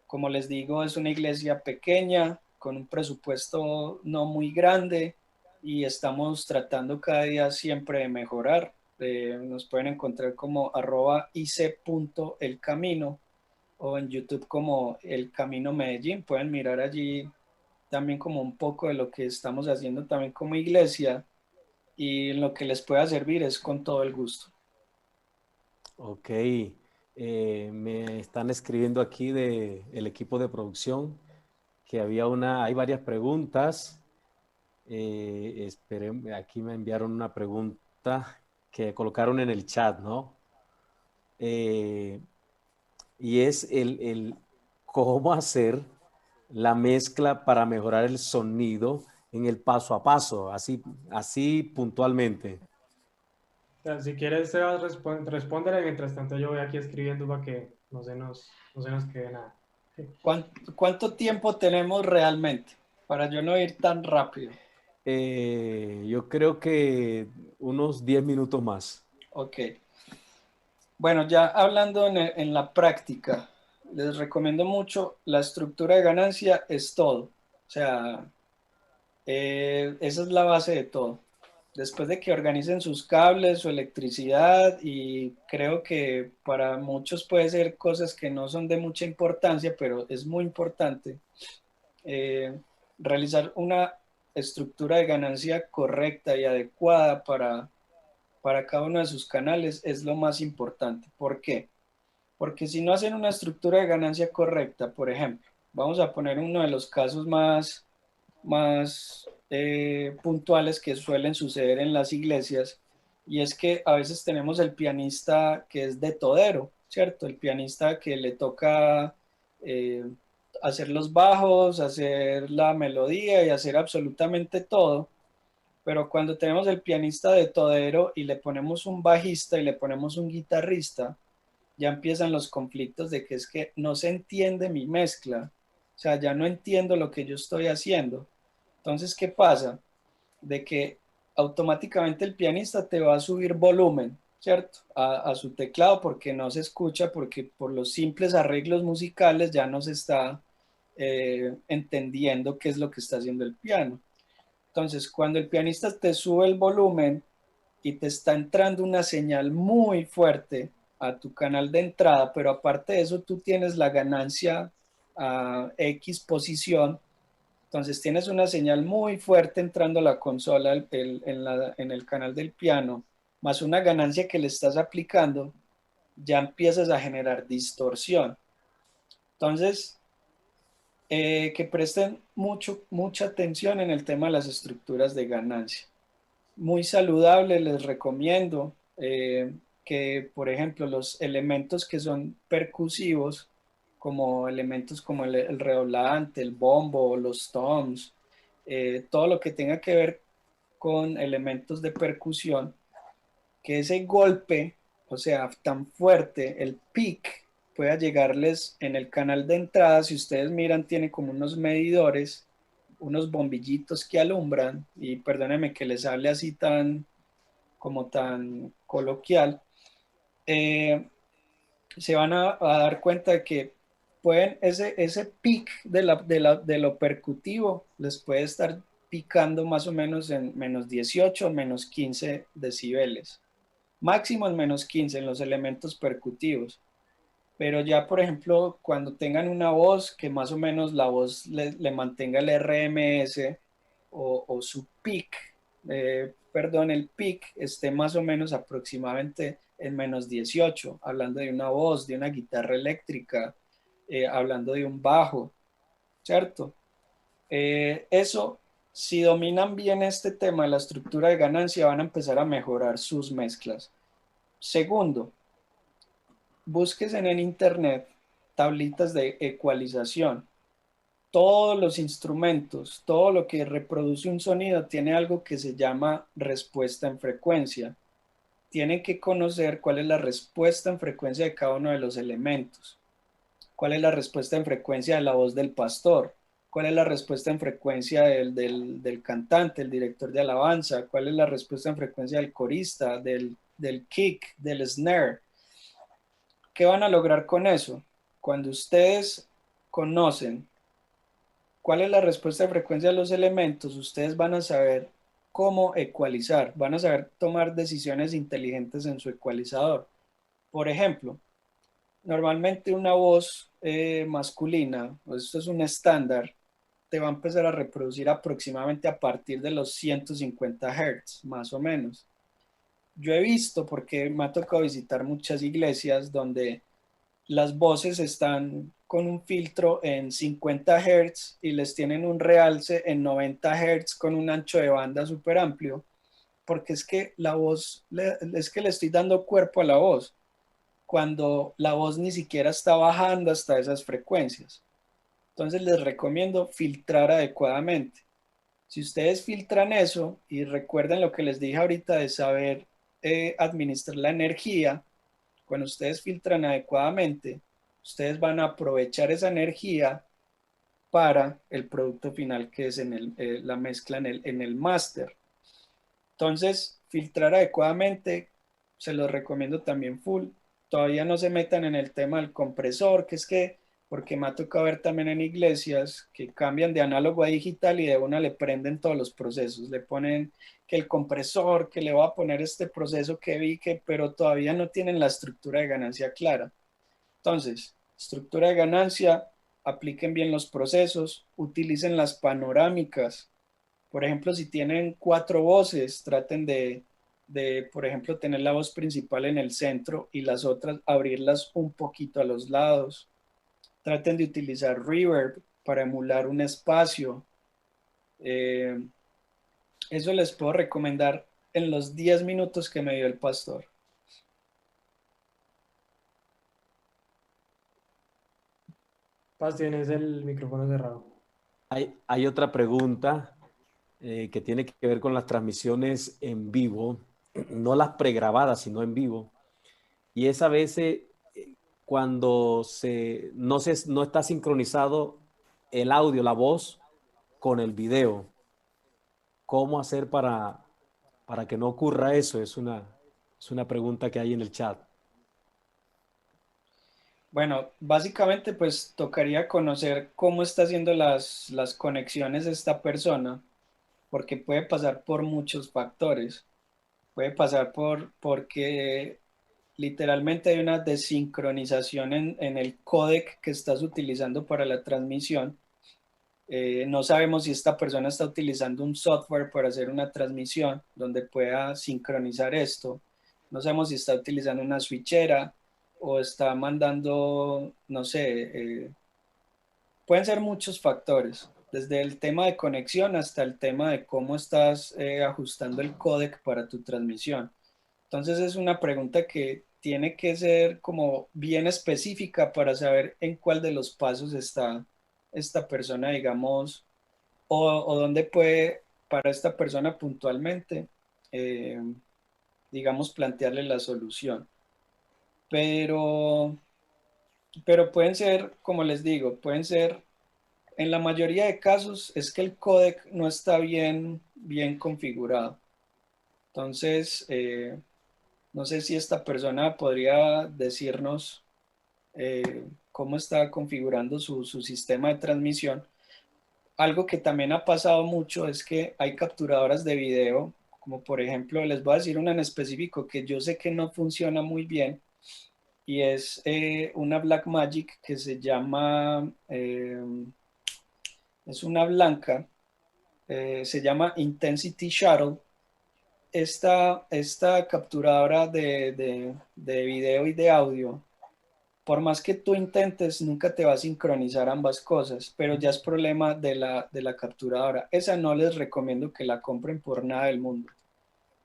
como les digo, es una iglesia pequeña, con un presupuesto no muy grande y estamos tratando cada día siempre de mejorar. Nos pueden encontrar como @ic.elcamino o en YouTube como El Camino Medellín. Pueden mirar allí también como un poco de lo que estamos haciendo también como iglesia, y en lo que les pueda servir es con todo el gusto. Ok, me están escribiendo aquí de el equipo de producción que hay varias preguntas. Esperen, aquí me enviaron una pregunta que colocaron en el chat, ¿no? Eh, y es el cómo hacer la mezcla para mejorar el sonido en el paso a paso, así puntualmente. O sea, si quieres, Sebas, respóndele. Mientras tanto, yo voy aquí escribiendo para que no se nos quede nada. ¿Cuánto tiempo tenemos realmente? Para yo no ir tan rápido. Yo creo que unos 10 minutos más. Ok. Bueno, ya hablando en la práctica, les recomiendo mucho la estructura de ganancia es todo. O sea, esa es la base de todo. Después de que organicen sus cables, su electricidad, y creo que para muchos puede ser cosas que no son de mucha importancia, pero es muy importante, eh, realizar una estructura de ganancia correcta y adecuada para cada uno de sus canales es lo más importante. ¿Por qué? Porque si no hacen una estructura de ganancia correcta, por ejemplo, vamos a poner uno de los casos más puntuales que suelen suceder en las iglesias, y es que a veces tenemos el pianista que es de todero, ¿cierto? El pianista que le toca eh, hacer los bajos, hacer la melodía y hacer absolutamente todo, pero cuando tenemos el pianista de todero y le ponemos un bajista y le ponemos un guitarrista, ya empiezan los conflictos de que es que no se entiende mi mezcla, o sea, ya no entiendo lo que yo estoy haciendo. Entonces, ¿qué pasa? De que automáticamente el pianista te va a subir volumen, ¿cierto? A su teclado porque no se escucha, porque por los simples arreglos musicales ya no se está entendiendo qué es lo que está haciendo el piano. Entonces, cuando el pianista te sube el volumen y te está entrando una señal muy fuerte a tu canal de entrada, pero aparte de eso tú tienes la ganancia a X posición, entonces tienes una señal muy fuerte entrando a la consola en el canal del piano, más una ganancia que le estás aplicando, ya empiezas a generar distorsión. Entonces, que presten mucha atención en el tema de las estructuras de ganancia. Muy saludable, les recomiendo que, por ejemplo, los elementos que son percusivos, como elementos como el redoblante, el bombo, los toms, todo lo que tenga que ver con elementos de percusión, que ese golpe, o sea, tan fuerte, el pic, pueda llegarles en el canal de entrada. Si ustedes miran, tiene como unos medidores, unos bombillitos que alumbran, y perdónenme que les hable así tan coloquial, eh, se van a dar cuenta de que pueden, ese pic de lo percutivo les puede estar picando más o menos en menos 18 menos 15 decibeles. Máximo en menos 15 en los elementos percutivos. Pero ya, por ejemplo, cuando tengan una voz que más o menos la voz le mantenga el RMS o su peak, perdón, el peak esté más o menos aproximadamente en menos 18, hablando de una voz, de una guitarra eléctrica, hablando de un bajo, ¿cierto? Eso, si dominan bien este tema de la estructura de ganancia, van a empezar a mejorar sus mezclas. Segundo, búsquese en internet tablitas de ecualización. Todos los instrumentos, todo lo que reproduce un sonido tiene algo que se llama respuesta en frecuencia. Tienen que conocer cuál es la respuesta en frecuencia de cada uno de los elementos. Cuál es la respuesta en frecuencia de la voz del pastor. Cuál es la respuesta en frecuencia del cantante, el director de alabanza. Cuál es la respuesta en frecuencia del corista, del kick, del snare. ¿Qué van a lograr con eso? Cuando ustedes conocen cuál es la respuesta de frecuencia de los elementos, ustedes van a saber cómo ecualizar, van a saber tomar decisiones inteligentes en su ecualizador. Por ejemplo, normalmente una voz masculina, esto es un estándar, te va a empezar a reproducir aproximadamente a partir de los 150 Hz, más o menos. Yo he visto, porque me ha tocado visitar muchas iglesias donde las voces están con un filtro en 50 Hz y les tienen un realce en 90 Hz con un ancho de banda súper amplio, porque es que la voz, es que le estoy dando cuerpo a la voz, cuando la voz ni siquiera está bajando hasta esas frecuencias. Entonces les recomiendo filtrar adecuadamente. Si ustedes filtran eso y recuerden lo que les dije ahorita de saber administrar la energía, cuando ustedes filtran adecuadamente, ustedes van a aprovechar esa energía para el producto final que es la mezcla en el máster. Entonces, filtrar adecuadamente, se los recomiendo también full. Todavía no se metan en el tema del compresor, que es que, porque me ha tocado ver también en iglesias que cambian de análogo a digital y de una le prenden todos los procesos, le ponen que el compresor, que le va a poner este proceso que vi, pero todavía no tienen la estructura de ganancia clara. Entonces, estructura de ganancia, apliquen bien los procesos, utilicen las panorámicas, Por ejemplo, si tienen 4 voces, traten por ejemplo, tener la voz principal en el centro y las otras abrirlas un poquito a los lados. Traten de utilizar reverb para emular un espacio. Eh, Eso les puedo recomendar en los 10 minutos que me dio el pastor. Paz, tienes el micrófono cerrado. Hay otra pregunta que tiene que ver con las transmisiones en vivo, no las pregrabadas, sino en vivo. Y es a veces cuando no está sincronizado el audio, la voz, con el video. ¿Cómo hacer para que no ocurra eso? Es una pregunta que hay en el chat. Bueno, básicamente pues tocaría conocer cómo está haciendo las conexiones esta persona, porque puede pasar por muchos factores. Puede pasar porque literalmente hay una desincronización en el códec que estás utilizando para la transmisión. No sabemos si esta persona está utilizando un software para hacer una transmisión donde pueda sincronizar esto. No sabemos si está utilizando una switchera o está mandando, no sé, pueden ser muchos factores, desde el tema de conexión hasta el tema de cómo estás ajustando el códec para tu transmisión. Entonces es una pregunta que tiene que ser como bien específica para saber en cuál de los pasos está esta persona, digamos, o dónde puede para esta persona puntualmente, eh, digamos, plantearle la solución. Pero, pero pueden ser, como les digo, pueden ser, en la mayoría de casos es que el códec no está bien configurado. Entonces, no sé si esta persona podría decirnos cómo está configurando su sistema de transmisión. Algo que también ha pasado mucho es que hay capturadoras de video, como por ejemplo, les voy a decir una en específico que yo sé que no funciona muy bien, y es una Blackmagic que se llama, es una blanca, se llama Intensity Shuttle. Esta capturadora de video y de audio, por más que tú intentes, nunca te va a sincronizar ambas cosas, pero ya es problema de la capturadora. Esa no les recomiendo que la compren por nada del mundo.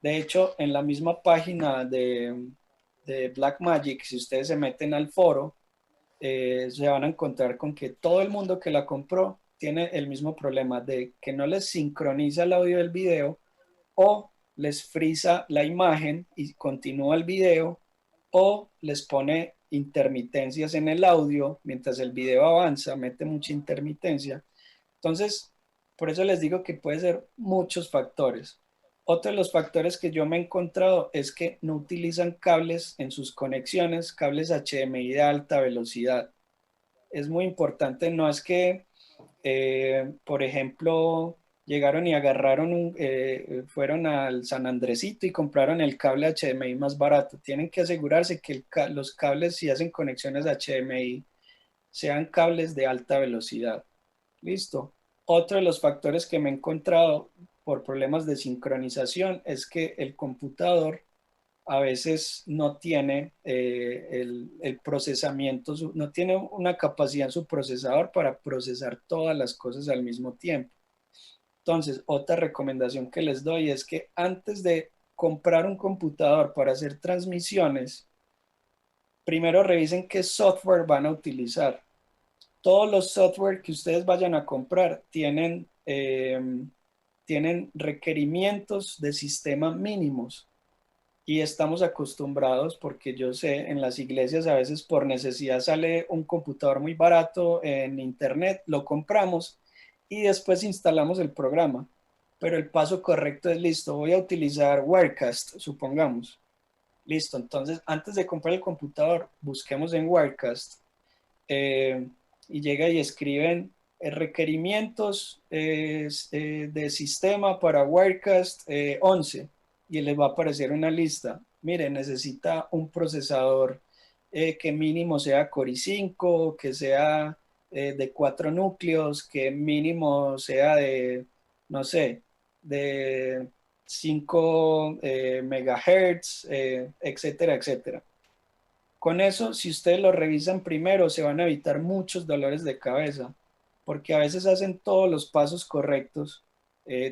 De hecho, en la misma página de Blackmagic, si ustedes se meten al foro, se van a encontrar con que todo el mundo que la compró tiene el mismo problema de que no les sincroniza el audio del video, o les frisa la imagen y continúa el video, o les pone intermitencias en el audio mientras el video avanza, mete mucha intermitencia. Entonces, por eso les digo que puede ser muchos factores. Otro de los factores que yo me he encontrado es que no utilizan cables en sus conexiones, cables HDMI de alta velocidad. Es muy importante, no es que por ejemplo, llegaron y fueron al San Andresito y compraron el cable HDMI más barato. Tienen que asegurarse que los cables, si hacen conexiones HDMI, sean cables de alta velocidad. Listo. Otro de los factores que me he encontrado por problemas de sincronización es que el computador a veces no tiene el procesamiento, no tiene una capacidad en su procesador para procesar todas las cosas al mismo tiempo. Entonces, otra recomendación que les doy es que antes de comprar un computador para hacer transmisiones, primero revisen qué software van a utilizar. Todos los software que ustedes vayan a comprar tienen requerimientos de sistema mínimos. Y estamos acostumbrados, porque yo sé, en las iglesias a veces por necesidad sale un computador muy barato en internet, lo compramos y después instalamos el programa. Pero el paso correcto es, listo, voy a utilizar Wirecast, supongamos. Listo, entonces antes de comprar el computador, busquemos en Wirecast, eh, y llega y escriben requerimientos de sistema para Wirecast 11, y les va a aparecer una lista. Mire, necesita un procesador que mínimo sea Core i5, que sea de 4 núcleos, que mínimo sea de, no sé, de 5 megahertz, etcétera, etcétera. Con eso, si ustedes lo revisan primero, se van a evitar muchos dolores de cabeza, porque a veces hacen todos los pasos correctos,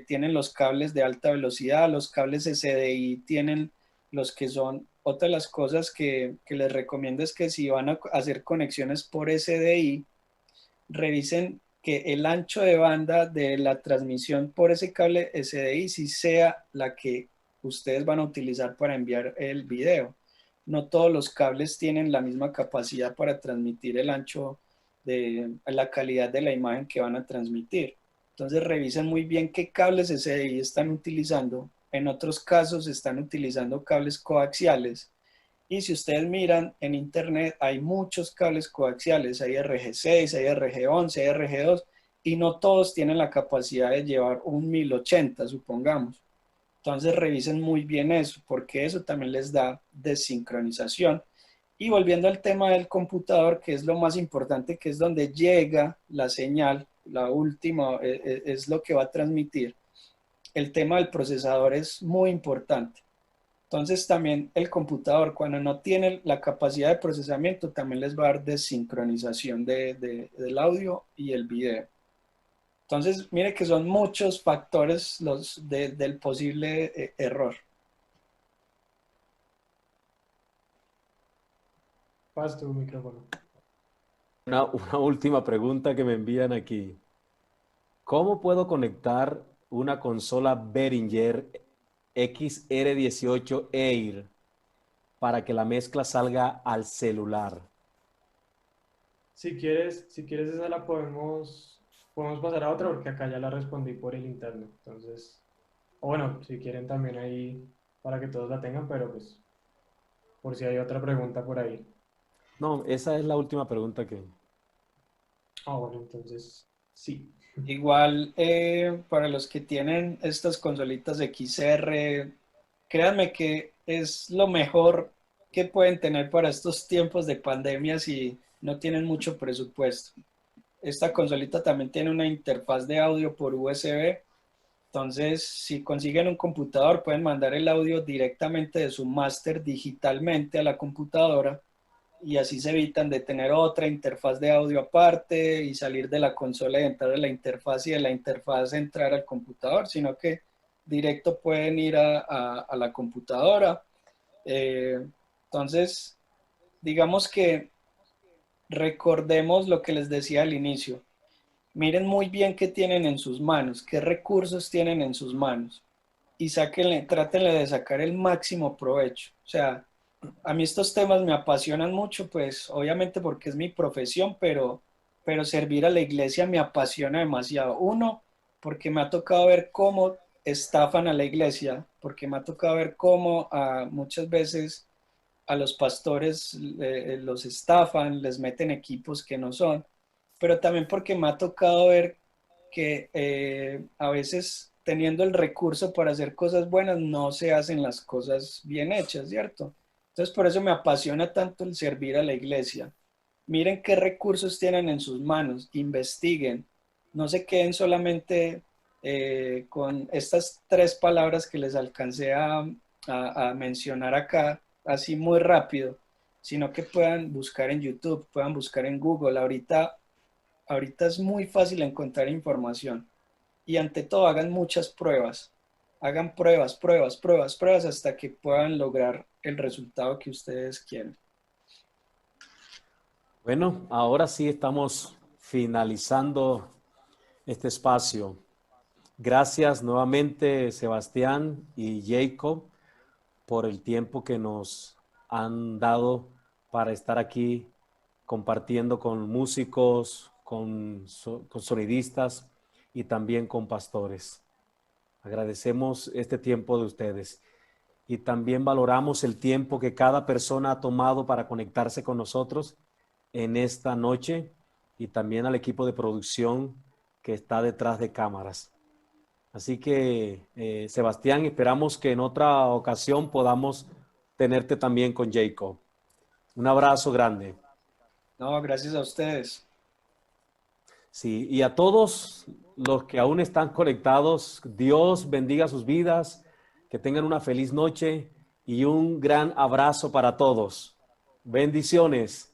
tienen los cables de alta velocidad, los cables SDI tienen los que son, otra de las cosas que les recomiendo es que si van a hacer conexiones por SDI, revisen que el ancho de banda de la transmisión por ese cable SDI sí sea la que ustedes van a utilizar para enviar el video. No todos los cables tienen la misma capacidad para transmitir el ancho de la calidad de la imagen que van a transmitir. Entonces revisen muy bien qué cables SDI están utilizando. En otros casos están utilizando cables coaxiales. Y si ustedes miran en internet, hay muchos cables coaxiales, hay RG6, hay RG11, hay RG2, y no todos tienen la capacidad de llevar un 1080, supongamos. Entonces revisen muy bien eso, porque eso también les da desincronización. Y volviendo al tema del computador, que es lo más importante, que es donde llega la señal, la última, es lo que va a transmitir. El tema del procesador es muy importante. Entonces también el computador, cuando no tiene la capacidad de procesamiento, también les va a dar desincronización del audio y el video. Entonces, mire que son muchos factores del posible error. Paz tu micrófono. Una última pregunta que me envían aquí. ¿Cómo puedo conectar una consola Behringer XR18 Air para que la mezcla salga al celular? Si quieres esa la podemos pasar a otra porque acá ya la respondí por el interno. Entonces, o bueno, si quieren también ahí para que todos la tengan, pero pues por si hay otra pregunta por ahí. No, esa es la última pregunta que... Ah, bueno, entonces sí. Igual para los que tienen estas consolitas XR, créanme que es lo mejor que pueden tener para estos tiempos de pandemia si no tienen mucho presupuesto. Esta consolita también tiene una interfaz de audio por USB. Entonces, si consiguen un computador, pueden mandar el audio directamente de su máster digitalmente a la computadora y así se evitan de tener otra interfaz de audio aparte y salir de la consola y entrar a la interfaz y de la interfaz entrar al computador, sino que directo pueden ir a la computadora. Entonces, digamos que recordemos lo que les decía al inicio. Miren muy bien qué tienen en sus manos, qué recursos tienen en sus manos y trátenle de sacar el máximo provecho. O sea, a mí estos temas me apasionan mucho, pues obviamente porque es mi profesión, pero servir a la iglesia me apasiona demasiado. Uno, porque me ha tocado ver cómo estafan a la iglesia, porque me ha tocado ver cómo muchas veces a los pastores los estafan, les meten equipos que no son, pero también porque me ha tocado ver que a veces teniendo el recurso para hacer cosas buenas no se hacen las cosas bien hechas, ¿cierto? Entonces por eso me apasiona tanto el servir a la iglesia. Miren qué recursos tienen en sus manos, investiguen, no se queden solamente con estas 3 palabras que les alcancé a mencionar acá, así muy rápido, sino que puedan buscar en YouTube, puedan buscar en Google. Ahorita es muy fácil encontrar información y ante todo hagan muchas pruebas. Hagan pruebas, pruebas, pruebas, pruebas hasta que puedan lograr el resultado que ustedes quieren. Bueno, ahora sí estamos finalizando este espacio. Gracias nuevamente, Sebastián y Jacob, por el tiempo que nos han dado para estar aquí compartiendo con músicos, con sonidistas y también con pastores. Agradecemos este tiempo de ustedes y también valoramos el tiempo que cada persona ha tomado para conectarse con nosotros en esta noche y también al equipo de producción que está detrás de cámaras. Así que, Sebastián, esperamos que en otra ocasión podamos tenerte también con Jacob. Un abrazo grande. No, gracias a ustedes. Sí, y a todos los que aún están conectados, Dios bendiga sus vidas, que tengan una feliz noche y un gran abrazo para todos. Bendiciones.